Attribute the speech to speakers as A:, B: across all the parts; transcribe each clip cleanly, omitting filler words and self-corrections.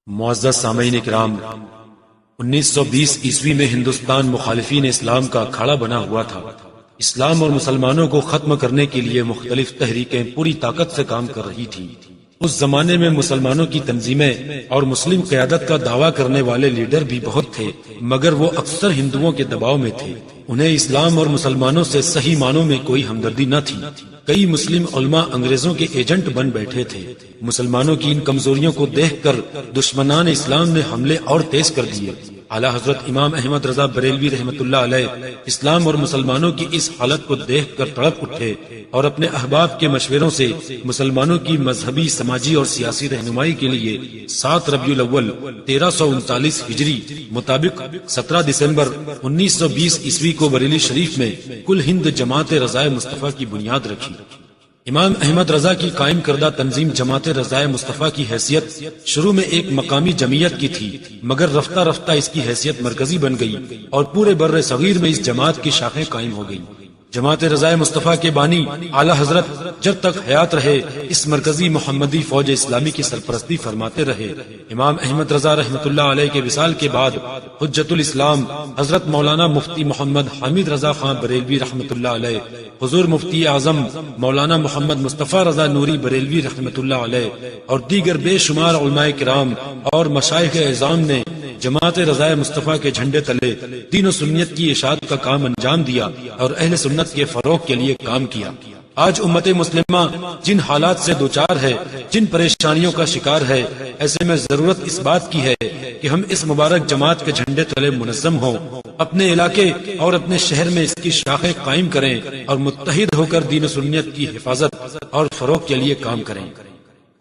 A: معزز سامعین کرام، 1920 عیسوی میں ہندوستان مخالفین اسلام کا اکھاڑا بنا ہوا تھا۔ اسلام اور مسلمانوں کو ختم کرنے کے لیے مختلف تحریکیں پوری طاقت سے کام کر رہی تھیں۔ اس زمانے میں مسلمانوں کی تنظیمیں اور مسلم قیادت کا دعویٰ کرنے والے لیڈر بھی بہت تھے، مگر وہ اکثر ہندوؤں کے دباؤ میں تھے۔ انہیں اسلام اور مسلمانوں سے صحیح معنوں میں کوئی ہمدردی نہ تھی۔ کئی مسلم علماء انگریزوں کے ایجنٹ بن بیٹھے تھے۔ مسلمانوں کی ان کمزوریوں کو دیکھ کر دشمنان اسلام نے حملے اور تیز کر دیے۔ اعلیٰ حضرت امام احمد رضا بریلوی رحمۃ اللہ علیہ اسلام اور مسلمانوں کی اس حالت کو دیکھ کر تڑپ اٹھے اور اپنے احباب کے مشوروں سے مسلمانوں کی مذہبی، سماجی اور سیاسی رہنمائی کے لیے 7 ربیع الاول 1339 ہجری مطابق 17 دسمبر 1920 عیسوی کو بریلی شریف میں کل ہند جماعت رضائے مصطفیٰ کی بنیاد رکھی۔ امام احمد رضا کی قائم کردہ تنظیم جماعت رضائے مصطفیٰ کی حیثیت شروع میں ایک مقامی جمعیت کی تھی، مگر رفتہ رفتہ اس کی حیثیت مرکزی بن گئی اور پورے بر صغیر میں اس جماعت کی شاخیں قائم ہو گئیں۔ جماعت رضائے مصطفیٰ کے بانی اعلیٰ حضرت جب تک حیات رہے اس مرکزی محمدی فوج اسلامی کی سرپرستی فرماتے رہے۔ امام احمد رضا رحمۃ اللہ علیہ کے وصال کے بعد حجت الاسلام حضرت مولانا مفتی محمد حامد رضا خان بریلوی رحمۃ اللہ علیہ، حضور مفتی اعظم مولانا محمد مصطفیٰ رضا نوری بریلوی رحمۃ اللہ علیہ اور دیگر بے شمار علماء کرام اور مشائخ اعظام نے جماعت رضائے مصطفیٰ کے جھنڈے تلے دین و سنت کی اشاعت کا کام انجام دیا اور اہل سنت کے فروغ کے لیے کام کیا۔ آج امت مسلمہ جن حالات سے دوچار ہے، جن پریشانیوں کا شکار ہے، ایسے میں ضرورت اس بات کی ہے کہ ہم اس مبارک جماعت کے جھنڈے تلے منظم ہوں، اپنے علاقے اور اپنے شہر میں اس کی شاخیں قائم کریں اور متحد ہو کر دین و سنت کی حفاظت اور فروغ کے لیے کام کریں۔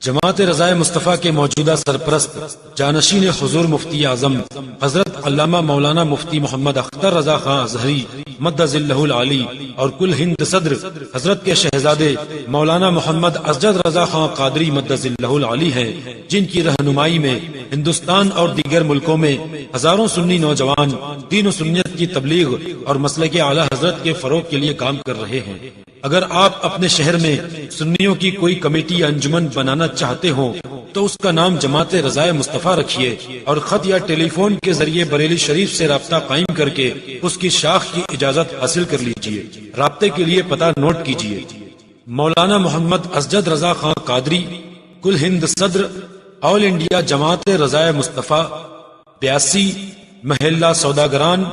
A: جماعت رضائے مصطفیٰ کے موجودہ سرپرست جانشین حضور مفتی اعظم حضرت علامہ مولانا مفتی محمد اختر رضا خان ازہری مد ظلہ العالی اور کل ہند صدر حضرت کے شہزادے مولانا محمد اسجد رضا خان قادری مد ظلہ العالی ہیں، جن کی رہنمائی میں ہندوستان اور دیگر ملکوں میں ہزاروں سنی نوجوان دین و سنت کی تبلیغ اور مسلک اعلیٰ حضرت کے فروغ کے لیے کام کر رہے ہیں۔ اگر آپ اپنے شہر میں سنیوں کی کوئی کمیٹی یا انجمن بنانا چاہتے ہوں تو اس کا نام جماعت رضائے مصطفیٰ رکھیے اور خط یا ٹیلی فون کے ذریعے بریلی شریف سے رابطہ قائم کر کے اس کی شاخ کی اجازت حاصل کر لیجیے۔ رابطے کے لیے پتہ نوٹ کیجیے: مولانا محمد اسجد رضا خان قادری، کل ہند صدر، آل انڈیا جماعت رضائے مصطفیٰ، 82 محلہ سوداگران،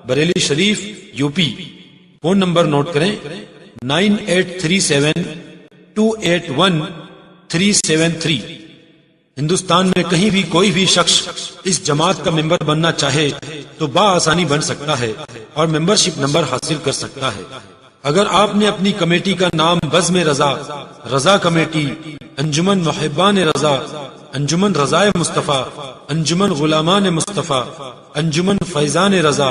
A: بریلی شریف، یوپی۔ فون نمبر نوٹ کریں: 9837281373۔ ہندوستان میں کہیں بھی کوئی بھی شخص اس جماعت کا ممبر بننا چاہے تو بآسانی بن سکتا ہے اور ممبرشپ نمبر حاصل کر سکتا ہے۔ اگر آپ نے اپنی کمیٹی کا نام بزم رضا، رضا کمیٹی، انجمن محبان رضا، انجمن رضائے مصطفیٰ، انجمن غلامان مصطفیٰ، انجمن فیضان رضا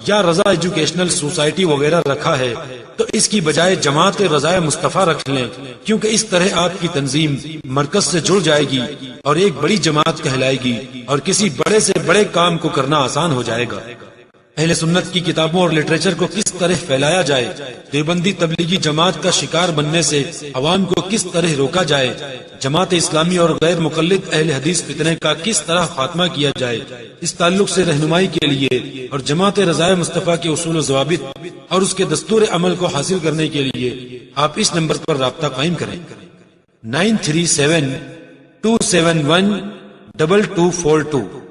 A: یا رضا ایجوکیشنل سوسائٹی وغیرہ رکھا ہے تو اس کی بجائے جماعت رضائے مصطفیٰ رکھ لیں، کیونکہ اس طرح آپ کی تنظیم مرکز سے جڑ جائے گی اور ایک بڑی جماعت کہلائے گی اور کسی بڑے سے بڑے کام کو کرنا آسان ہو جائے گا۔ اہل سنت کی کتابوں اور لٹریچر کو کس طرح پھیلایا جائے، دیوبندی تبلیغی جماعت کا شکار بننے سے عوام کو کس طرح روکا جائے، جماعت اسلامی اور غیر مقلد اہل حدیث فتنے کا کس طرح خاتمہ کیا جائے، اس تعلق سے رہنمائی کے لیے اور جماعت رضائے مصطفیٰ کے اصول و ضوابط اور اس کے دستور عمل کو حاصل کرنے کے لیے آپ اس نمبر پر رابطہ قائم کریں: 9372712242۔